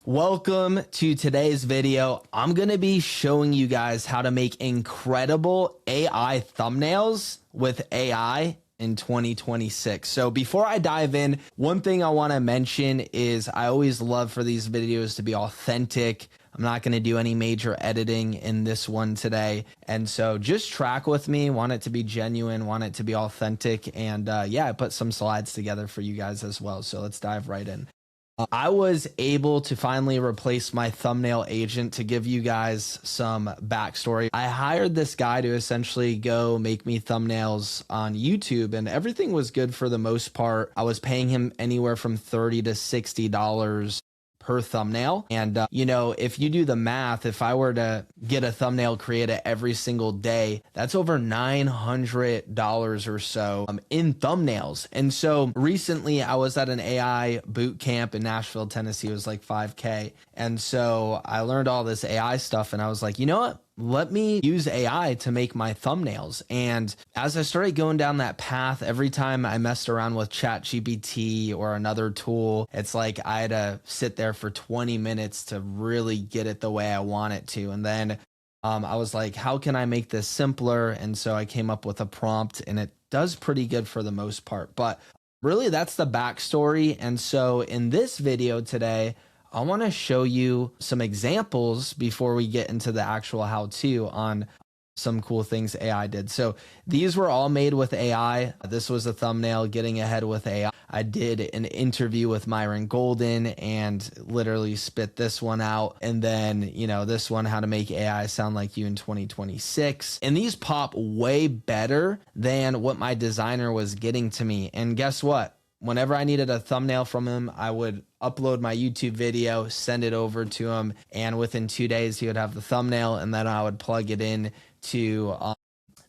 Welcome to today's video. I'm going to be showing you guys how to make incredible AI thumbnails with AI in 2026. So before I dive in, one thing I want to mention is I always love for these videos to be authentic. I'm not going to do any major editing in this one today. And so just track with me, want it to be genuine, want it to be authentic. And yeah, I put some slides together for you guys as well. So let's dive right in. I was able to finally replace my thumbnail agent. To give you guys some backstory, I hired this guy to essentially go make me thumbnails on YouTube, and everything was good for the most part. I was paying him anywhere from $30 to $60 per thumbnail. And, you know, if you do the math, if I were to get a thumbnail created every single day, that's over $900 or so in thumbnails. And so recently I was at an AI boot camp in Nashville, Tennessee. It was like 5K. And so I learned all this AI stuff and I was like, you know what? Let me use AI to make my thumbnails. And as I started going down that path, every time I messed around with ChatGPT or another tool, it's like I had to sit there for 20 minutes to really get it the way I want it to. And then I was like, how can I make this simpler? And so I came up with a prompt, and it does pretty good for the most part. But really, that's the backstory. And so in this video today, I want to show you some examples before we get into the actual how-to on some cool things AI did. So these were all made with AI. This was a thumbnail getting ahead with AI. I did an interview with Myron Golden and literally spit this one out. And then, you know, this one, how to make AI sound like you in 2026. And these pop way better than what my designer was getting to me. And guess what? Whenever I needed a thumbnail from him, I would upload my YouTube video, send it over to him, and within 2 days, he would have the thumbnail, and then I would plug it in to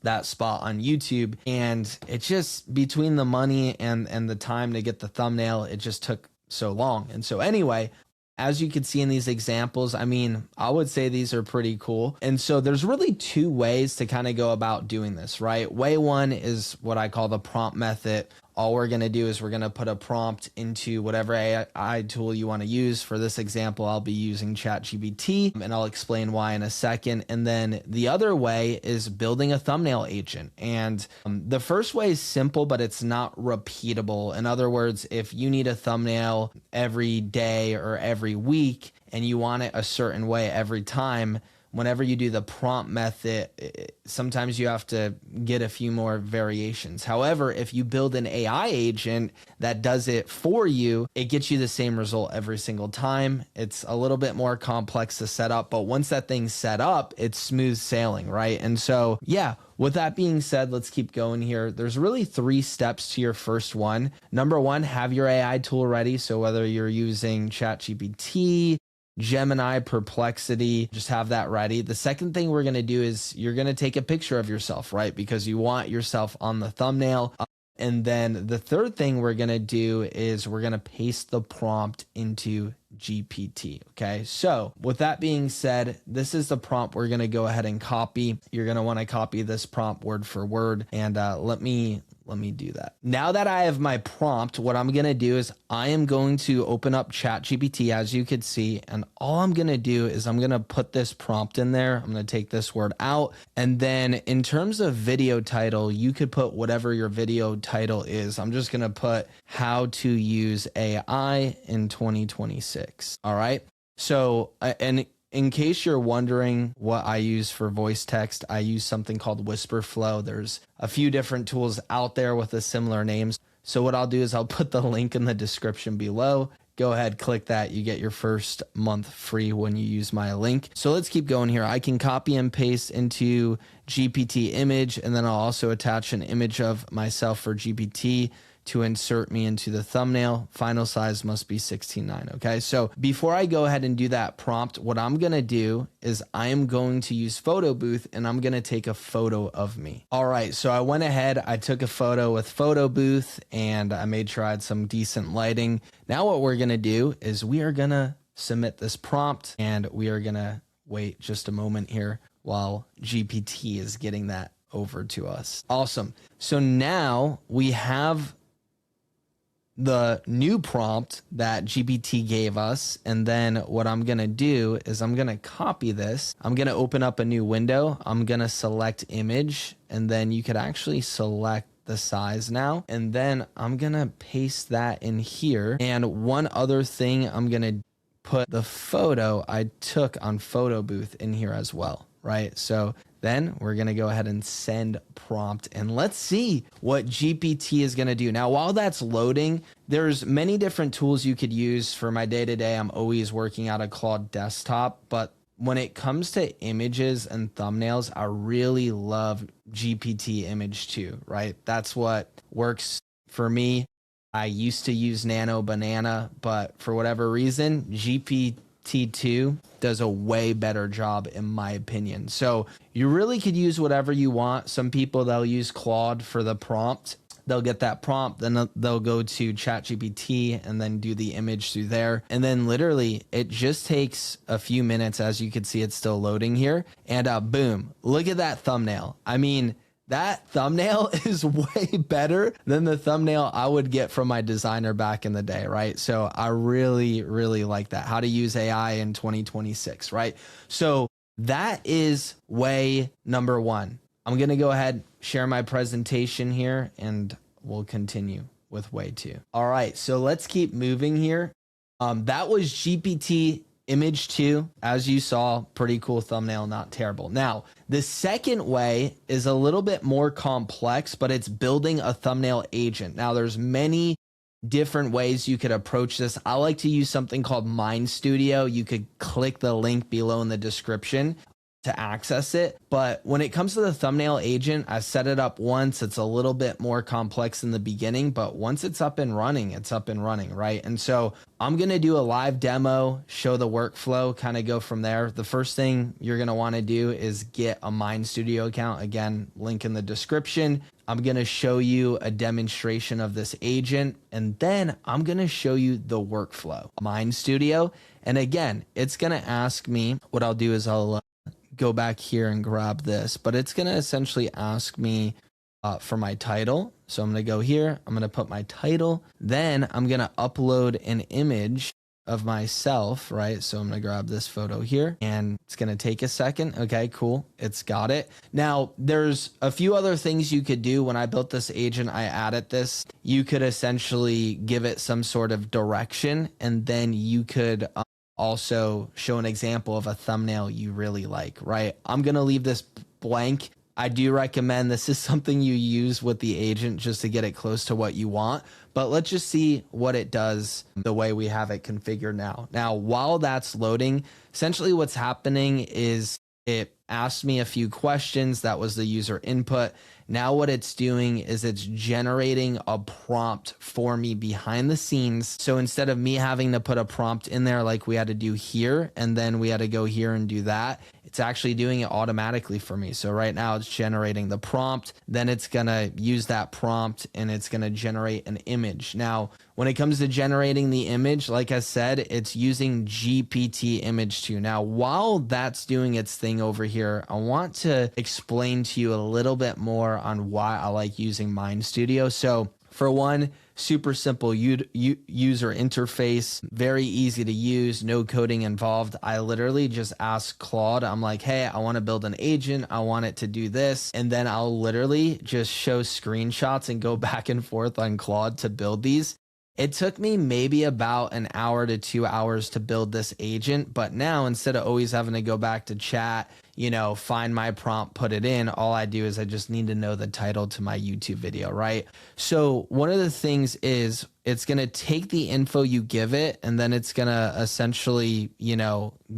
that spot on YouTube. And it just, between the money and the time to get the thumbnail, it just took so long. And so anyway, as you can see in these examples, I mean, I would say these are pretty cool. And so there's really two ways to kind of go about doing this, right? Way one is what I call the prompt method. All we're going to do is we're going to put a prompt into whatever AI tool you want to use. For this example, I'll be using ChatGPT, and I'll explain why in a second. And then the other way is building a thumbnail agent. And the first way is simple, but it's not repeatable. In other words, if you need a thumbnail every day or every week and you want it a certain way every time, whenever you do the prompt method, sometimes you have to get a few more variations. However, if you build an AI agent that does it for you, it gets you the same result every single time. It's a little bit more complex to set up, but once that thing's set up, it's smooth sailing, right? And so, yeah, with that being said, let's keep going here. There's really 3 steps to your first one. Number one, have your AI tool ready. So whether you're using ChatGPT, Gemini, Perplexity, just have that ready. The second thing we're going to do is you're going to take a picture of yourself, right? Because you want yourself on the thumbnail. And then the third thing we're going to do is we're going to paste the prompt into GPT. Okay. So with that being said, this is the prompt we're going to go ahead and copy. You're going to want to copy this prompt word for word. And let me do that. Now that I have my prompt, what I'm going to do is I am going to open up ChatGPT, as you could see, and all I'm going to do is I'm going to put this prompt in there. I'm going to take this word out. And then in terms of video title, you could put whatever your video title is. I'm just going to put how to use AI in 2026. All right. So, and in case you're wondering what I use for voice text, I use something called Whisperflow. There's a few different tools out there with a similar names. So what I'll do is I'll put the link in the description below. Go ahead, click that. You get your first month free when you use my link. So let's keep going here. I can copy and paste into GPT image, and then I'll also attach an image of myself for GPT to insert me into the thumbnail. Final size must be 16:9. Okay. So before I go ahead and do that prompt, what I'm going to do is I am going to use Photo Booth, and I'm going to take a photo of me. All right. So I went ahead, I took a photo with Photo Booth, and I made sure I had some decent lighting. Now what we're going to do is we are going to submit this prompt, and we are going to wait just a moment here while GPT is getting that over to us. Awesome. So now we have the new prompt that GPT gave us. And then what I'm going to do is I'm going to copy this. I'm going to open up a new window. I'm going to select image, and then you could actually select the size now. And then I'm going to paste that in here. And one other thing, I'm going to put the photo I took on Photo Booth in here as well, right? So then we're going to go ahead and send prompt, and let's see what GPT is going to do. Now, while that's loading, there's many different tools you could use. For my day-to-day, I'm always working out of Claude Desktop, but when it comes to images and thumbnails, I really love GPT Image 2, right? That's what works for me. I used to use Nano Banana, but for whatever reason, GPT-2 does a way better job in my opinion. So you really could use whatever you want. Some people, they'll use Claude for the prompt. They'll get that prompt, then they'll go to ChatGPT and then do the image through there. And then literally it just takes a few minutes. As you can see, it's still loading here, and boom, look at that thumbnail. I mean, that thumbnail is way better than the thumbnail I would get from my designer back in the day, right? So I really, really like that. How to use AI in 2026, right? So that is way number one. I'm going to go ahead, share my presentation here, and we'll continue with way two. All right, so let's keep moving here. That was GPT Image 2. As you saw, pretty cool thumbnail, not terrible. Now, the second way is a little bit more complex, but it's building a thumbnail agent. Now, there's many different ways you could approach this. I like to use something called Mind Studio. You could click the link below in the description to access it. But when it comes to the thumbnail agent, I set it up once. It's a little bit more complex in the beginning, but once it's up and running, it's up and running, right? And so I'm going to do a live demo, show the workflow, kind of go from there. The first thing you're going to want to do is get a Mind Studio account. Again, link in the description. I'm going to show you a demonstration of this agent, and then I'm going to show you the workflow. Mind Studio. And again, it's going to ask me, what I'll do is I'll go back here and grab this, but it's going to essentially ask me for my title. So I'm going to go here, I'm going to put my title, then I'm going to upload an image of myself, right? So I'm going to grab this photo here, and it's going to take a second. Okay, cool. It's got it. Now, there's a few other things you could do. When I built this agent, I added this. You could essentially give it some sort of direction, and then you could also show an example of a thumbnail you really like, right? I'm going to leave this blank. I do recommend this is something you use with the agent just to get it close to what you want, but let's just see what it does the way we have it configured now. Now, while that's loading, essentially what's happening is it asked me a few questions. That was the user input. Now what it's doing is it's generating a prompt for me behind the scenes. So instead of me having to put a prompt in there like we had to do here, and then we had to go here and do that, it's actually doing it automatically for me. So right now it's generating the prompt, then it's gonna use that prompt and it's gonna generate an image. Now, when it comes to generating the image, like I said, it's using GPT Image 2. Now, while that's doing its thing over here, I want to explain to you a little bit more on why I like using Mind Studio. So for one, super simple user interface, very easy to use, no coding involved. I literally just ask Claude, I'm like, hey, I want to build an agent. I want it to do this. And then I'll literally just show screenshots and go back and forth on Claude to build these. It took me maybe about an hour to 2 hours to build this agent, but now instead of always having to go back to chat, find my prompt, put it in, all I do is I just need to know the title to my YouTube video, right? So one of the things is it's going to take the info you give it, and then it's going to essentially,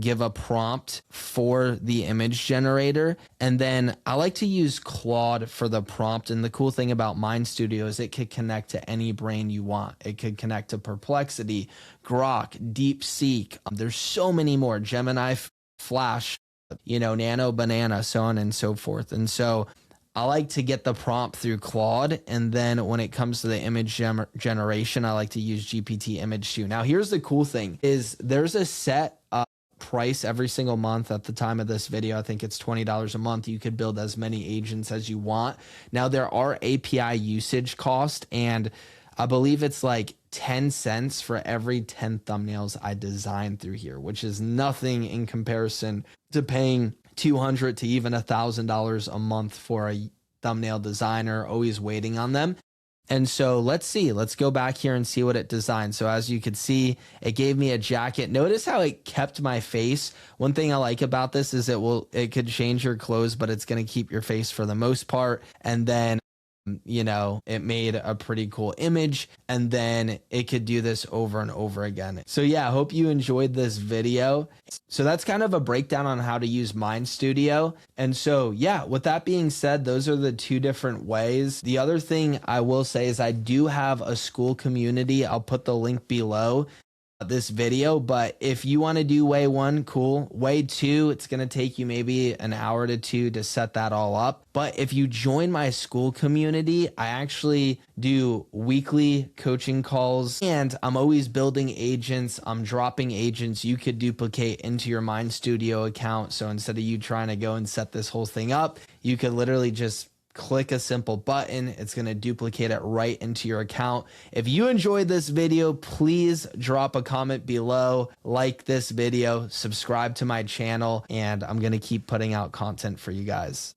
give a prompt for the image generator. And then I like to use Claude for the prompt. And the cool thing about Mind Studio is it could connect to any brain you want. It could connect to Perplexity, Grok, DeepSeek. There's so many more, Gemini, Flash, Nano Banana, so on and so forth. And so I like to get the prompt through Claude, and then when it comes to the image generation, I like to use GPT Image 2. Now, here's the cool thing is there's a set price every single month. At the time of this video, I think it's $20 a month. You could build as many agents as you want. Now, there are API usage costs, and I believe it's like 10 cents for every 10 thumbnails I design through here, which is nothing in comparison to paying $200 to even $1,000 a month for a thumbnail designer, always waiting on them. And so let's go back here and see what it designed. So as you could see, it gave me a jacket. Notice how it kept my face. One thing I like about this is it could change your clothes, but it's going to keep your face for the most part. And then, you know, it made a pretty cool image, and then it could do this over and over again. So yeah, I hope you enjoyed this video. So that's kind of a breakdown on how to use Mind Studio. And so yeah, with that being said, those are the two different ways. The other thing I will say is I do have a school community. I'll put the link below this video, but if you want to do way one, cool. Way two, it's going to take you maybe an hour to two to set that all up. But if you join my school community, I actually do weekly coaching calls, and I'm always building agents. I'm dropping agents you could duplicate into your Mind Studio account. So instead of you trying to go and set this whole thing up, you could literally just click a simple button. It's going to duplicate it right into your account. If you enjoyed this video, please drop a comment below, like this video, subscribe to my channel, and I'm going to keep putting out content for you guys.